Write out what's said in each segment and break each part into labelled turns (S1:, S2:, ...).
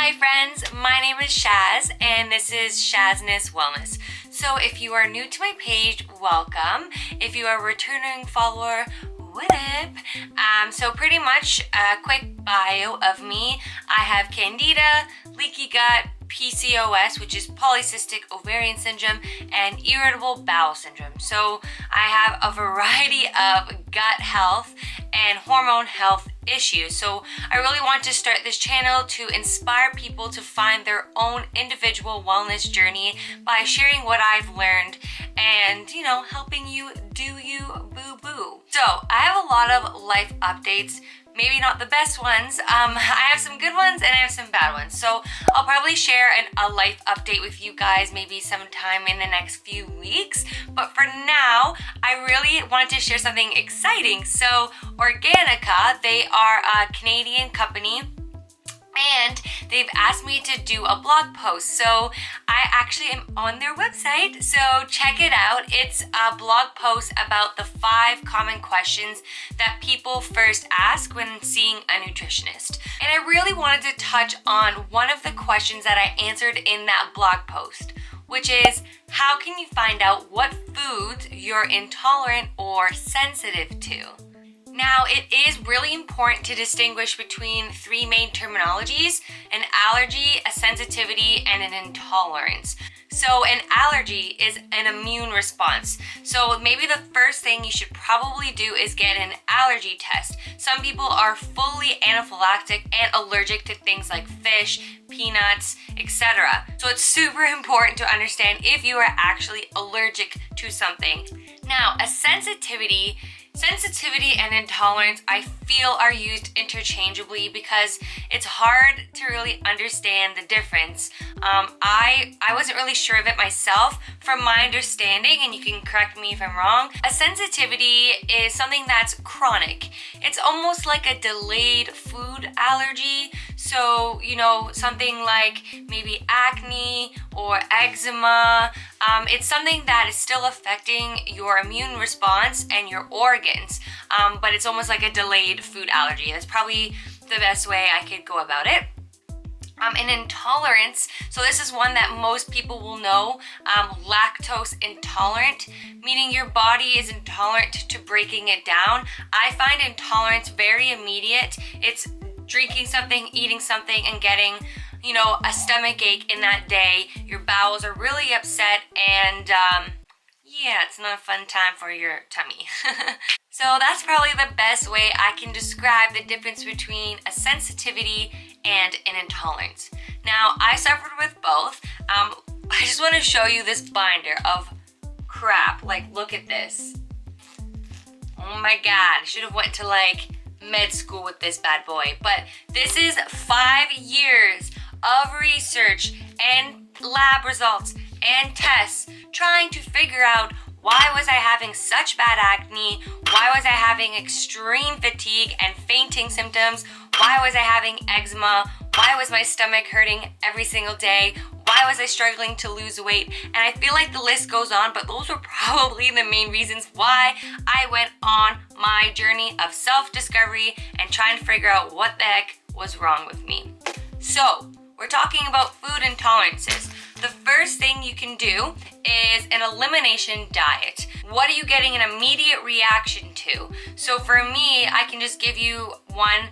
S1: Hi friends, my name is Shaz and this is Shazness Wellness. So if you are new to my page, welcome. If you are a returning follower, what up? So pretty much a quick bio of me. I have candida, leaky gut, PCOS, which is polycystic ovarian syndrome, and irritable bowel syndrome. So I have a variety of gut health and hormone health issues. So I really want to start this channel to inspire people to find their own individual wellness journey by sharing what I've learned and, you know, helping you do you boo-boo. So I have a lot of life updates. Maybe not the best ones. I have some good ones and I have some bad ones. So I'll probably share a life update with you guys maybe sometime in the next few weeks. But for now, I really wanted to share something exciting. So Organica, they are a Canadian company, and they've asked me to do a blog post. So I actually am on their website, so check it out. It's a blog post about the 5 common questions that people first ask when seeing a nutritionist. And I really wanted to touch on one of the questions that I answered in that blog post, which is, how can you find out what foods you're intolerant or sensitive to? Now, it is really important to distinguish between 3 main terminologies: an allergy, a sensitivity, and an intolerance. So an allergy is an immune response. So maybe the first thing you should probably do is get an allergy test. Some people are fully anaphylactic and allergic to things like fish, peanuts, etc. So it's super important to understand if you are actually allergic to something. Now, a sensitivity and intolerance, I feel, are used interchangeably because it's hard to really understand the difference. I wasn't really sure of it myself. From my understanding, and you can correct me if I'm wrong, a sensitivity is something that's chronic. It's almost like a delayed food allergy. So, you know, something like maybe acne or eczema. It's something that is still affecting your immune response and your organs, but it's almost like a delayed food allergy. That's probably the best way I could go about it. An intolerance, so this is one that most people will know, lactose intolerant, meaning your body is intolerant to breaking it down. I find intolerance very immediate. It's drinking something, eating something, and getting, you know, a stomach ache in that day. Your bowels are really upset, and yeah, it's not a fun time for your tummy. So that's probably the best way I can describe the difference between a sensitivity and an intolerance. Now, I suffered with both. I just want to show you this binder of crap. Like, look at this. Oh my god, I should have went to like med school with this bad boy. But this is 5 years of research and lab results and tests trying to figure out, why was I having such bad acne? Why was I having extreme fatigue and fainting symptoms? Why was I having eczema? Why was my stomach hurting every single day? Why was I struggling to lose weight? And I feel like the list goes on, but those were probably the main reasons why I went on my journey of self-discovery and trying to figure out what the heck was wrong with me. So, we're talking about food intolerances. The first thing you can do is an elimination diet. What are you getting an immediate reaction to? So for me, I can just give you one.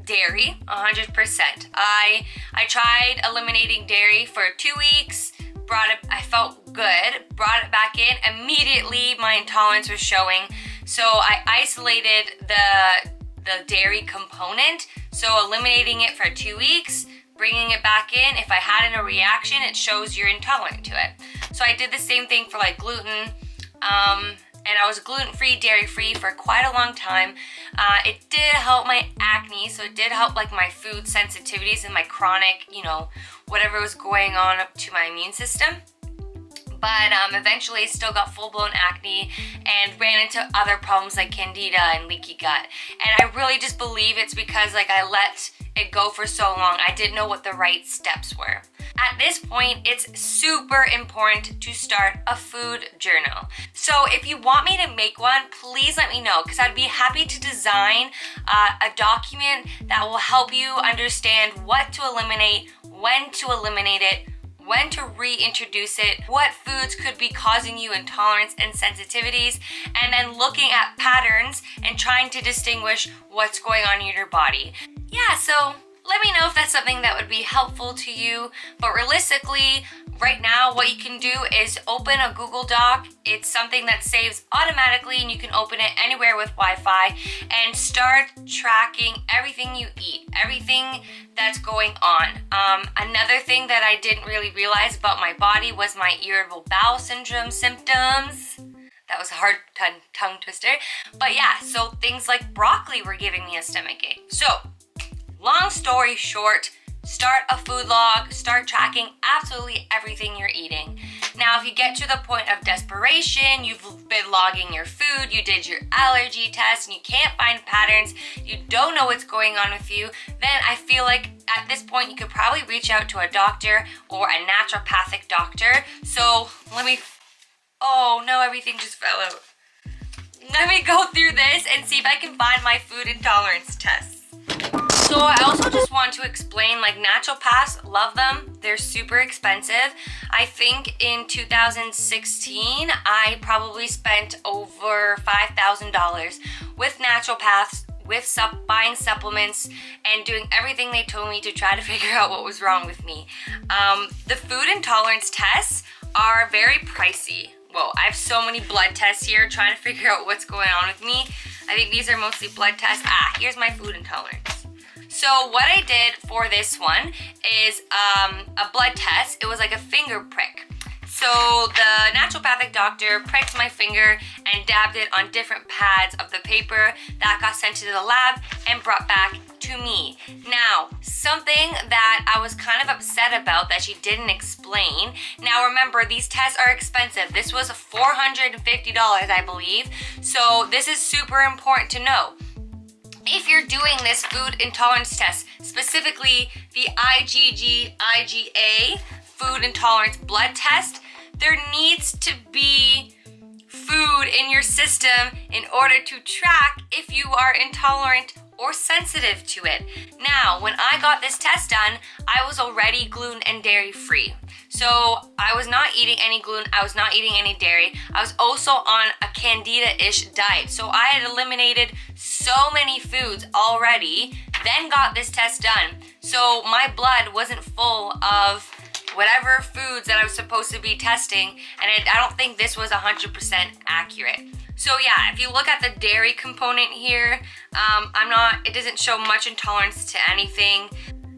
S1: Dairy, 100%. I tried eliminating dairy for 2 weeks, I felt good, brought it back in, immediately my intolerance was showing. So I isolated the dairy component, so eliminating it for 2 weeks, bringing it back in. If I had a reaction, it shows you're intolerant to it. So I did the same thing for like gluten, and I was gluten-free, dairy-free for quite a long time. It did help my acne, so it did help like my food sensitivities and my chronic, you know, whatever was going on up to my immune system. But eventually I still got full-blown acne and ran into other problems like candida and leaky gut. And I really just believe it's because like I let it go for so long. I didn't know what the right steps were. at this point, it's super important to start a food journal. So if you want me to make one, please let me know, because I'd be happy to design a document that will help you understand what to eliminate, when to eliminate it, when to reintroduce it, what foods could be causing you intolerance and sensitivities, and then looking at patterns and trying to distinguish what's going on in your body. Yeah, so let me know if that's something that would be helpful to you. But realistically, right now, what you can do is open a Google Doc. It's something that saves automatically, and you can open it anywhere with Wi-Fi and start tracking everything you eat, everything that's going on. Another thing that I didn't really realize about my body was my irritable bowel syndrome symptoms. That was a hard tongue twister. But yeah, so things like broccoli were giving me a stomachache. So, long story short, start a food log, start tracking absolutely everything you're eating. Now, if you get to the point of desperation, you've been logging your food, you did your allergy test, and you can't find patterns, you don't know what's going on with you, then I feel like at this point you could probably reach out to a doctor or a naturopathic doctor. So oh no, everything just fell out. Let me go through this and see if I can find my food intolerance tests. So I also just want to explain, like, naturopaths, love them. They're super expensive. I think in 2016, I probably spent over $5,000 with naturopaths, with buying supplements, and doing everything they told me to try to figure out what was wrong with me. The food intolerance tests are very pricey. Whoa, I have so many blood tests here trying to figure out what's going on with me. I think these are mostly blood tests. Here's my food intolerance. So what I did for this one is a blood test. It was like a finger prick. So the naturopathic doctor pricked my finger and dabbed it on different pads of the paper that got sent to the lab and brought back to me. Now, something that I was kind of upset about that she didn't explain. Now remember, these tests are expensive. This was $450, I believe. So this is super important to know. If you're doing this food intolerance test, specifically the IgA food intolerance blood test, there needs to be food in your system in order to track if you are intolerant or sensitive to it. Now, when I got this test done, I was already gluten and dairy free. So I was not eating any gluten, I was not eating any dairy. I was also on a candida-ish diet. So I had eliminated so many foods already, then got this test done. So my blood wasn't full of whatever foods that I was supposed to be testing, and I don't think this was 100% accurate. So yeah, if you look at the dairy component here, it doesn't show much intolerance to anything.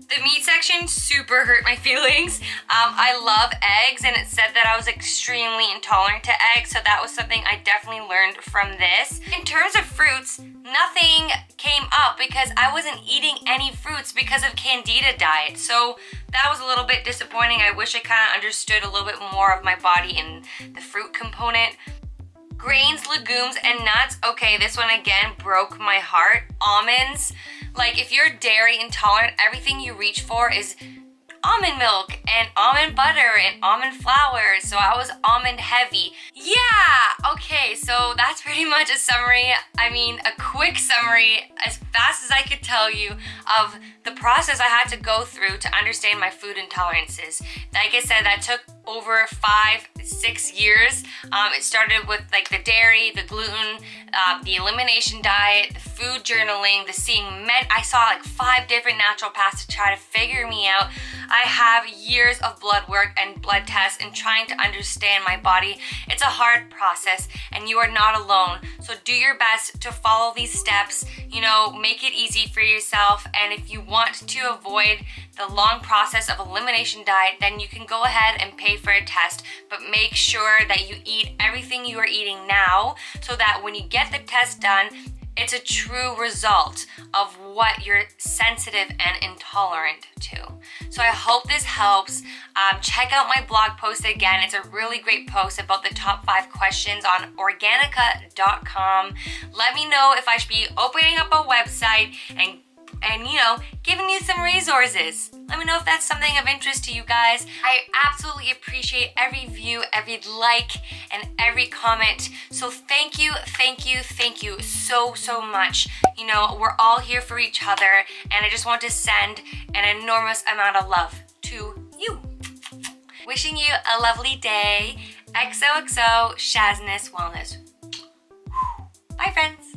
S1: The meat section super hurt my feelings. I love eggs, and it said that I was extremely intolerant to eggs, so that was something I definitely learned from this. In terms of fruits, nothing came up because I wasn't eating any fruits because of candida diet. So that was a little bit disappointing. I wish I kind of understood a little bit more of my body in the fruit component. Grains, legumes, and nuts. Okay, this one again broke my heart. Almonds. Like, if you're dairy intolerant, everything you reach for is almond milk and almond butter and almond flour. So I was almond heavy. Yeah, okay, so that's pretty much a summary. I mean, a quick summary, as fast as I could tell you, of the process I had to go through to understand my food intolerances. Like I said, that took over 5-6 years. It started with like the dairy, the gluten, the elimination diet, the food journaling, the seeing men. I saw like 5 different naturopaths to try to figure me out. I have years of blood work and blood tests and trying to understand my body. It's a hard process, and you are not alone. So do your best to follow these steps, you know, make it easy for yourself. And if you want to avoid the long process of elimination diet, then you can go ahead and pay for a test, but make sure that you eat everything you are eating now so that when you get the test done, it's a true result of what you're sensitive and intolerant to. So I hope this helps. Check out my blog post again. It's a really great post about the top 5 questions on organica.com. Let me know if I should be opening up a website and and, you know, giving you some resources. Let me know if that's something of interest to you guys. I absolutely appreciate every view, every like, and every comment. So thank you so much. You know, we're all here for each other, and I just want to send an enormous amount of love to you. Wishing you a lovely day. XOXO Shazness Wellness. Bye, friends.